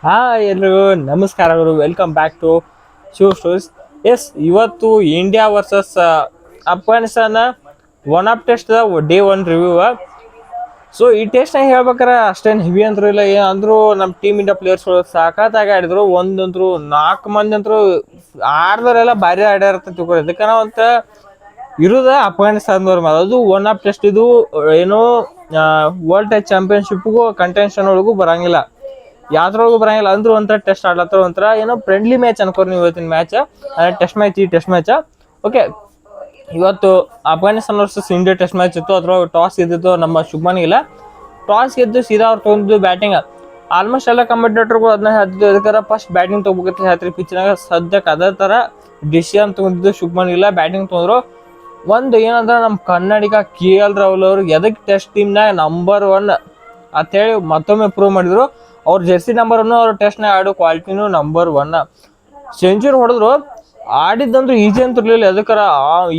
ಹಾ ಎಲ್ರಿಗೂ ನಮಸ್ಕಾರಗಳು. Welcome back to Shiva stories. Yes, ಇವತ್ತು India versus Afghanistan one of test day one review. So ಈ ಟೆಸ್ಟ್ನಾಗ ಹೇಳ್ಬೇಕಾರೆ ಅಷ್ಟೇನು ಹೆವಿ ಅಂತೂ ಇಲ್ಲ. ಏನಂದ್ರು ನಮ್ಮ ಟೀಮ್ ಇಂಡಿಯಾ ಪ್ಲೇಯರ್ಸ್ಗಳು ಸಾಕತ್ತಾಗಿ ಆಡಿದ್ರು. ಒಂದಂತರು 4 ಮಂದಿ ಅಂತರು ಆಡ್ದವರೆಲ್ಲ ಭಾರಿ ಆಡ್ಯಾರ ತಿಳ್ಕೊಳ್ಳಿ. ಇದಕ್ಕೆ ಅಂತ ಇರುದ ಅಫ್ಘಾನಿಸ್ತಾನದವ್ರ ಮೇಲೆ. ಅದು ಒನ್ ಆಫ್ ಟೆಸ್ಟ್. ಇದು ಏನೋ ವರ್ಲ್ಡ್ ಟೆಸ್ಟ್ ಚಾಂಪಿಯನ್ಶಿಪ್ಗೂ ಕಂಟೆನ್ಷನ್ ಒಳಗೂ ಬರಂಗಿಲ್ಲ, ಯಾವ್ದ್ರೊಳಗೂ ಬರಂಗಿಲ್ಲ. ಅಂದ್ರೂ ಒಂಥರ ಟೆಸ್ಟ್ ಆಡ್ಲತ್ತಾರ. ಒಂಥರ ಏನೋ ಫ್ರೆಂಡ್ಲಿ ಮ್ಯಾಚ್ ಅನ್ಕೋರಿ ನೀವು. ಇವತ್ತಿನ ಮ್ಯಾಚ್ ಟೆಸ್ಟ್ ಮ್ಯಾಚ್. ಈ ಟೆಸ್ಟ್ ಮ್ಯಾಚ್ ಓಕೆ. ಇವತ್ತು Afghanistan versus India test match ಇತ್ತು. ಅದ್ರೊಳಗೆ ಟಾಸ್ ಗೆದ್ದಿತ್ತು ನಮ್ಮ ಶುಭ್ಮನ್ ಗಿಲ್. ಟಾಸ್ ಗೆದ್ದು ಸೀದಾ ಅವ್ರು ತೊಗೊಂಡು ಬ್ಯಾಟಿಂಗ್. ಆಲ್ಮೋಸ್ಟ್ ಎಲ್ಲ ಕಂಪಿಟೇಟರ್ಗಳು ಅದನ್ನ ಹೇಳ್ತಿದ್ದು, ಅದಕ್ಕೆ ಫಸ್ಟ್ ಬ್ಯಾಟಿಂಗ್ ತೊಗೋಬೇಕಂತ ಹೇಳ್ತೀರಿ ಪಿಚ್ನಾಗ. ಸದ್ಯಕ್ಕೆ ಅದೇ ಥರ ಡಿಸಿಷನ್ ತೊಗೊಂಡಿದ್ದು ಶುಭ್ಮನ್ ಗಿಲ್. ಬ್ಯಾಟಿಂಗ್ ತೊಗೊಂಡ್ರು. ಒಂದು ಏನಂದ್ರೆ ನಮ್ಮ ಕನ್ನಡಿಗ KL ರಾಹುಲ್ ಅವರು ಎದಕ್ಕೆ ಟೆಸ್ಟ್ ಟೀಮ್ನಾಗ ನಂಬರ್ 1 ಅಂತೇಳಿ ಮತ್ತೊಮ್ಮೆ ಪ್ರೂವ್ ಮಾಡಿದ್ರು. ಅವ್ರ ಜೆರ್ಸಿ ನಂಬರ್ 1, ಅವ್ರ ಟೆಸ್ಟ್ನಾಗ ಆಡೋ ಕ್ವಾಲಿಟಿನೂ ನಂಬರ್ 1. ಸೆಂಚುರಿ ಹೊಡೆದ್ರು. ಆಡಿದ್ದಂದ್ರೂ ಈಜಿ ಅಂತ ಇರಲಿಲ್ಲ. ಅದಕ್ಕಾರ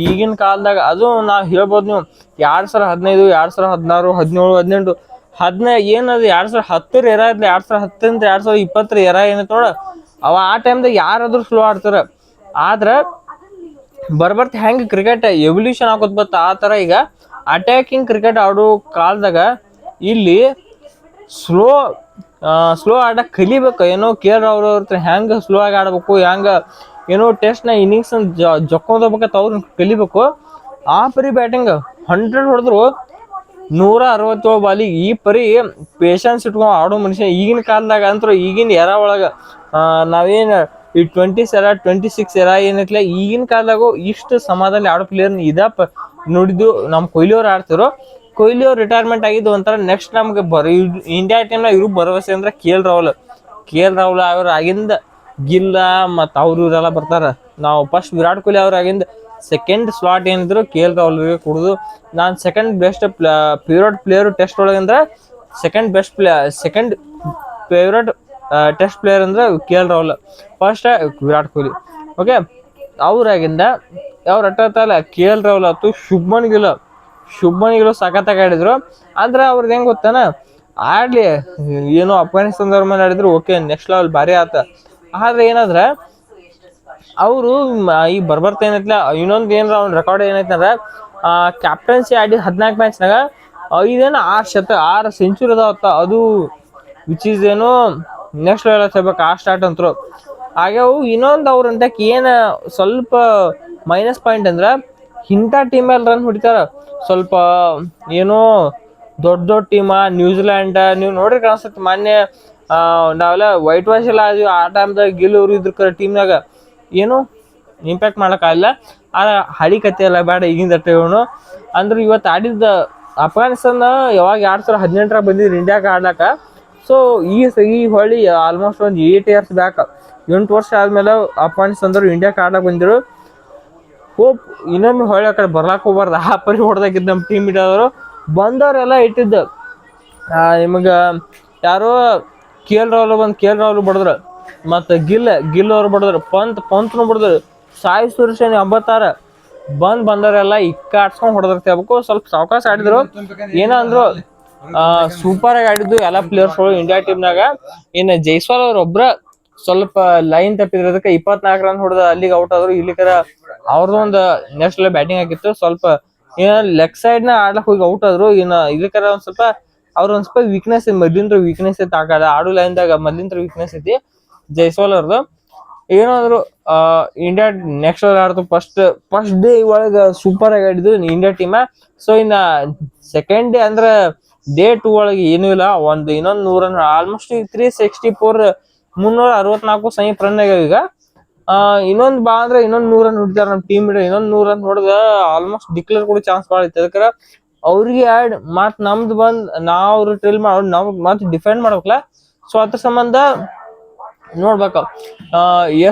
ಈಗಿನ ಕಾಲದಾಗ ಅದು ನಾವು ಹೇಳ್ಬೋದು. ನೀವು 2015, 2016, 17, 18 ಏನದು 2010 ಎರ ಇರಲಿ, 2010 2020 ಎರ ಏನೈತೆ ನೋಡ, ಆ ಟೈಮ್ದಾಗ ಯಾರಾದ್ರೂ ಸ್ಲೋ ಆಡ್ತಾರೆ. ಆದ್ರೆ ಬರ್ಬರ್ತ ಹೆಂಗೆ ಕ್ರಿಕೆಟ್ ಎವಲ್ಯೂಷನ್ ಆಗೋದು ಬತ್ತ ಆ ಥರ ಈಗ ಅಟ್ಯಾಕಿಂಗ್ ಕ್ರಿಕೆಟ್ ಆಡೋ ಕಾಲದಾಗ ಇಲ್ಲಿ ಸ್ಲೋ ಆಡಕ್ಕೆ ಕಲಿಬೇಕು. ಏನೋ KL ರಾಹುಲ್ ಅವ್ರ ಹೆಂಗೆ ಸ್ಲೋ ಆಗಿ ಆಡ್ಬೇಕು, ಹೆಂಗೆ ಏನೋ ಟೆಸ್ಟ್ನ ಇನ್ನಿಂಗ್ಸ್ ಜಕ್ಕೊಂಡೋಗ್ಬೇಕಂತ ಅವ್ರನ್ನ ಕಲಿಬೇಕು. ಆ ಪರಿ ಬ್ಯಾಟಿಂಗ್ 100 ಹೊಡೆದ್ರು. 167 ಬಾಲಿಗೆ ಈ ಪರಿ ಪೇಷನ್ಸ್ ಇಟ್ಕೊಂಡು ಆಡೋ ಮನುಷ್ಯ ಈಗಿನ ಕಾಲದಾಗ ಅಂತೂ, ಈಗಿನ ಎರ ಒಳಗೆ ನಾವೇನು ಈ 20s ಎರ 26 ಎರ ಏನೈತಿಲ್ಲ, ಈಗಿನ ಕಾಲದಾಗೂ ಇಷ್ಟು ಸಮಾಧಾನ ಆಡೋ ಪ್ಲೇಯರ್ ನೋಡಿದ್ದು ನಮ್ಮ ಕೊಹ್ಲಿ ಅವ್ರು ಆಡ್ತಿರೋ. ಕೊಹ್ಲಿ ಅವ್ರು ರಿಟೈರ್ಮೆಂಟ್ ಆಗಿದ್ದು ಒಂಥರ ನೆಕ್ಸ್ಟ್ ನಮ್ಗೆ ಇಂಡಿಯಾ ಟೀಮ್ನಾಗ ಇವ್ರು ಭರವಸೆ ಅಂದ್ರೆ KL ರಾಹುಲ್ ಅವ್ರ ಆಗಿಂದ ಗಿಲ್ಲ ಮತ್ತು ಇವರೆಲ್ಲ ಬರ್ತಾರೆ. ನಾವು ಫಸ್ಟ್ ವಿರಾಟ್ ಕೊಹ್ಲಿ ಅವ್ರ ಆಗಿಂದ ಸೆಕೆಂಡ್ ಸ್ಲಾಟ್ ಏನಿದ್ರು KL ರಾಹುಲ್ಗೆ ಕೊಡೋದು. ನಾನು second best favourite player test ಒಳಗೆ ಅಂದ್ರೆ ಸೆಕೆಂಡ್ ಫೇವ್ರೇಟ್ ಟೆಸ್ಟ್ ಪ್ಲೇಯರ್ ಅಂದ್ರೆ KL Rahul, first Virat Kohli. Okay, ಅವ್ರಾಗಿಂದ ಅವ್ರು ಅಟ್ಟಲ್ಲ KL ರಾಹುಲ್ ಆಯ್ತು, ಶುಭ್ಮನ್ ಗಿಲ್ ಸಖತ್ತಾಗಿ ಆಡಿದ್ರು. ಅಂದ್ರೆ ಅವ್ರದ್ದು ಹೆಂಗೆ ಗೊತ್ತಾನ, ಆಡ್ಲಿ ಏನೋ ಅಫ್ಘಾನಿಸ್ತಾನದವ್ರ ಮೇಲೆ ಆಡಿದ್ರು ಓಕೆ, ನೆಕ್ಸ್ಟ್ ಲೆವೆಲ್ ಭಾರಿ ಆತ. ಆದ್ರೆ ಏನಾದ್ರೆ ಅವರು ಈ ಬರ್ಬರ್ತ ಏನೈತಿಲ್ಲ, ಇನ್ನೊಂದು ಏನಾರ ಅವ್ನ ರೆಕಾರ್ಡ್ ಏನೈತಂದ್ರೆ ಕ್ಯಾಪ್ಟನ್ಸಿ ಆಡಿ 14 ಮ್ಯಾಚ್ನಾಗ 6 ಸೆಂಚುರಿ ಅದಾವತ್ತ. ಅದು ವಿಚ್ ಈಸ್ ಏನೋ ನೆಕ್ಸ್ಟ್ ಲೆವೆಲ್ ಹೇಳ್ಬೇಕು ಆ ಸ್ಟಾರ್ಟ್ ಅಂತರು ಆಗ್ಯಾವು. ಇನ್ನೊಂದು ಅವ್ರ ಅಂತಕ್ಕೆ ಏನು ಸ್ವಲ್ಪ ಮೈನಸ್ ಪಾಯಿಂಟ್ ಅಂದ್ರೆ, ಇಂಥ ಟೀಮಲ್ಲಿ ರನ್ ಹೊಡಿತಾರ. ಸ್ವಲ್ಪ ಏನೋ ದೊಡ್ಡ ಟೀಮ ನ್ಯೂಜಿಲ್ಯಾಂಡ್ ನೀವು ನೋಡ್ರಿ ಕಾಣಿಸುತ್ತೆ. ಮೊನ್ನೆ ನಾವೆಲ್ಲ ವೈಟ್ ವಾಶ್ ಎಲ್ಲ ಆದ್ವಿ. ಆ ಟೈಮ್ದಾಗ ಗಿಲ್ ಅವರು ಇದ್ರ ಟೀಮ್ನಾಗ ಏನು ಇಂಪ್ಯಾಕ್ಟ್ ಮಾಡೋಕ್ಕಾಗಲ್ಲ. ಆ ಹಳಿ ಕತೆ ಎಲ್ಲ ಬೇಡ, ಈಗಿನ ಇವನು ಅಂದ್ರೆ ಇವತ್ತು ಆಡಿದ್ದ ಅಫ್ಘಾನಿಸ್ತಾನ ಯಾವಾಗ 2018 ಬಂದಿದ್ರು ಇಂಡಿಯಾಗೆ ಆಡ್ಲಾಕ. ಸೊ ಈ ಹೊಳಿ ಆಲ್ಮೋಸ್ಟ್ ಒಂದು 8 ಇಯರ್ಸ್ ಬ್ಯಾಕ್, 8 ವರ್ಷ ಆದ್ಮೇಲೆ ಅಫ್ಘಾನಿಸ್ತಾನದವ್ರು ಇಂಡಿಯಾಕ್ಕೆ ಆಡ್ಲಾಕ ಬಂದಿರು. ಹೋಪ್ ಇನ್ನೊಮ್ಮೆ ಹೊಳ್ಳಿ ಆ ಕಡೆ ಬರ್ಲಾಕ್ ಹೋಗ್ಬಾರ್ದು. ಆ ಪರಿ ಹೊಡೆದಾಗಿದ್ದು ನಮ್ಮ ಟೀಮ್ ಇಂಡಿಯಾದವರು. ಬಂದವರೆಲ್ಲ ಇಟ್ಟಿದ್ದು ನಿಮಗೆ ಯಾರೋ KL ರಾಹುಲ್ ಬಡದ್ರು, ಮತ್ತು ಗಿಲ್ ಅವ್ರು ಬಡದ್ರು, ಪಂತ್ನು ಬಡದ್ರು, ಸಾಯಿ ಸುರೇಶನ್ 86 ಬಂದವರೆಲ್ಲ ಆಡ್ಸ್ಕೊಂಡು ಹೊಡೆದಿರ್ತಿ ಆಗ್ಬೇಕು. ಸ್ವಲ್ಪ ಸಾವಕಾಶ ಆಡಿದ್ರು. ಏನಂದ್ರು ಸೂಪರ್ ಆಗಿ ಆಡಿದ್ದು ಎಲ್ಲ ಪ್ಲೇಯರ್ಸ್ಗಳು ಇಂಡಿಯಾ ಟೀಮ್ನಾಗ. ಇನ್ನು ಜೈಸ್ವಾಲ್ ಅವ್ರ ಒಬ್ರ ಸ್ವಲ್ಪ ಲೈನ್ ತಪ್ಪಿದ್ರದಕ್ಕೆ 24 ರನ್ ಹೊಡೆದ ಅಲ್ಲಿಗೆ ಔಟ್ ಆದ್ರು. ಇಲ್ಲಿಕರ ಅವ್ರದ್ದು ಒಂದು ನೆಕ್ಸ್ಟ್ ಬ್ಯಾಟಿಂಗ್ ಆಗಿತ್ತು. ಸ್ವಲ್ಪ ಲೆಗ್ ಸೈಡ್ನ ಆಡ್ಲಕ್ಕೆ ಹೋಗಿ ಔಟ್ ಆದ್ರು. ಇನ್ನು ಇದಕ್ಕರ ಒಂದ್ ಸ್ವಲ್ಪ ವೀಕ್ನೆಸ್ ಮೊದ್ಲಿಂದ ವೀಕ್ನೆಸ್ ಐತಿ. ಆಡೋ ಲೈನ್ದಾಗ ಮೊದ್ಲಿಂದ ವೀಕ್ನೆಸ್ ಐತಿ ಜೈಸ್ವಾಲ್ ಅವ್ರದ್ದು. ಏನಾದ್ರು ಇಂಡಿಯಾ ನೆಕ್ಸ್ಟ್ ಆಡ್ತು. ಫಸ್ಟ್ ಡೇ ಒಳಗೆ ಸೂಪರ್ ಆಗಿ ಆಡಿದ್ದು ಇಂಡಿಯಾ ಟೀಮ. ಸೊ ಇನ್ನು ಸೆಕೆಂಡ್ ಡೇ ಅಂದ್ರೆ ಡೇ 2 ಒಳಗೆ ಏನೂ ಇಲ್ಲ. ಇನ್ನೊಂದು 100 ರನ್, ಆಲ್ಮೋಸ್ಟ್ 364 364 ಸಮೀಪ ರನ್ ಆಗ್ಯಾವ. ಈಗ ಇನ್ನೊಂದು ಬಾ ಅಂದ್ರೆ ಇನ್ನೊಂದು 100 ರನ್ ಹೊಡಿತಾರೆ ನಮ್ಮ ಟೀಮ್. ಇನ್ನೊಂದು 100 ರನ್ ಹೊಡೆದ ಆಲ್ಮೋಸ್ಟ್ ಡಿಕ್ಲೇರ್ ಕೂಡ ಚಾನ್ಸ್ ಭಾಳ ಐತೆ. ಅದಕ್ಕೆ ಅವ್ರಿಗೆ ಆ್ಯಡ್ ಮತ್ತು ನಮ್ದು ನಾವು ಟ್ರಿಲ್ ಮಾಡಿ ನಾವು ಮತ್ತೆ ಡಿಫೆಂಡ್ ಮಾಡ್ಬೇಕಲ್ಲ. ಸೊ ಅದ್ರ ಸಂಬಂಧ ನೋಡ್ಬೇಕು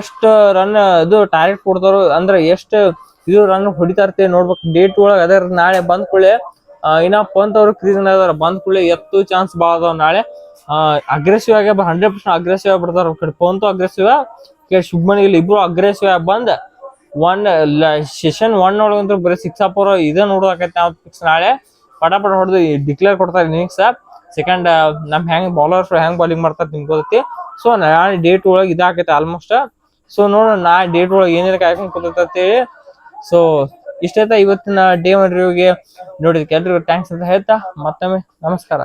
ಎಷ್ಟು ರನ್ ಇದು ಟಾರ್ಗೆಟ್ ಕೊಡ್ತಾರೋ, ಅಂದ್ರೆ ಎಷ್ಟು ಇದು ರನ್ ಹೊಡಿತಾ ಇರ್ತೀವಿ ನೋಡ್ಬೇಕು. ಡೇ 2 ಒಳಗೆ ಅದೇ ನಾಳೆ ಬಂದ್ ಕೂಡಲೇ ಇನ್ನ ಪಂತ್ ಅವರು ಕ್ರೀಸ್ ಅದಾರ. ಬಂದ್ ಕೂಡಲೇ ಎತ್ತು ಚಾನ್ಸ್ ಭಾಳ ಅದಾವ. ನಾಳೆ ಅಗ್ರೆಸಿವ್ ಆಗಿ 100% ಅಗ್ರೆಸಿವ್ ಆಗಿ ಬಿಡ್ತಾರ. ಕಡೆ ಪಂತು ಅಗ್ರೆಸಿವ್, ಶುಭ್ಮನ್ ಗಿಲ್ ಇಬ್ರು ಅಗ್ರೆಸಿವ್ ಆಗಿ ಬಂದ್ ಸೆಷನ್ 1 ಒಳಗಂತೂ ಬರೀ 6 ಅಪ್ಪರು ಇದೇ ನೋಡೋಕೈತಿ. ನಾವು ಫಿಕ್ಸ್ ನಾಳೆ ಪಟಾಪಟ ಹೊಡೆದು ಡಿಕ್ಲೇರ್ ಕೊಡ್ತಾರೆ ಇನ್ನಿಂಗ್ಸ್. ಸೆಕೆಂಡ್ ನಮ್ ಹೆಂಗ್ ಬೌಲರ್ಸ್ ಹೆಂಗ್ ಬೌಲಿಂಗ್ ಮಾಡ್ತಾರ ನಿಮ್ಗೆ ಗೊತ್ತೈತಿ. ಸೊ ನಾಳೆ ಡೇಟ್ ಒಳಗೆ ಇದಾಕೈತೆ ಆಲ್ಮೋಸ್ಟ್. ಸೊ ನೋಡೋಣ ನಾ ಡೇಟ್ ಒಳಗೆ ಏನೇನು ಕಾಯ್ಕೊಂಡು ಕೂತೈತಿ. ಸೊ ಇಷ್ಟೈತ ಇವತ್ತಿನ ಡೇ ಒನ್ ರಿವ್ಯೂಗೆ. ನೋಡಿದಕ್ಕೆ ಎಲ್ರಿಗೂ ಥ್ಯಾಂಕ್ಸ್ ಅಂತ ಹೇಳ್ತಾ ಮತ್ತೊಮ್ಮೆ ನಮಸ್ಕಾರ.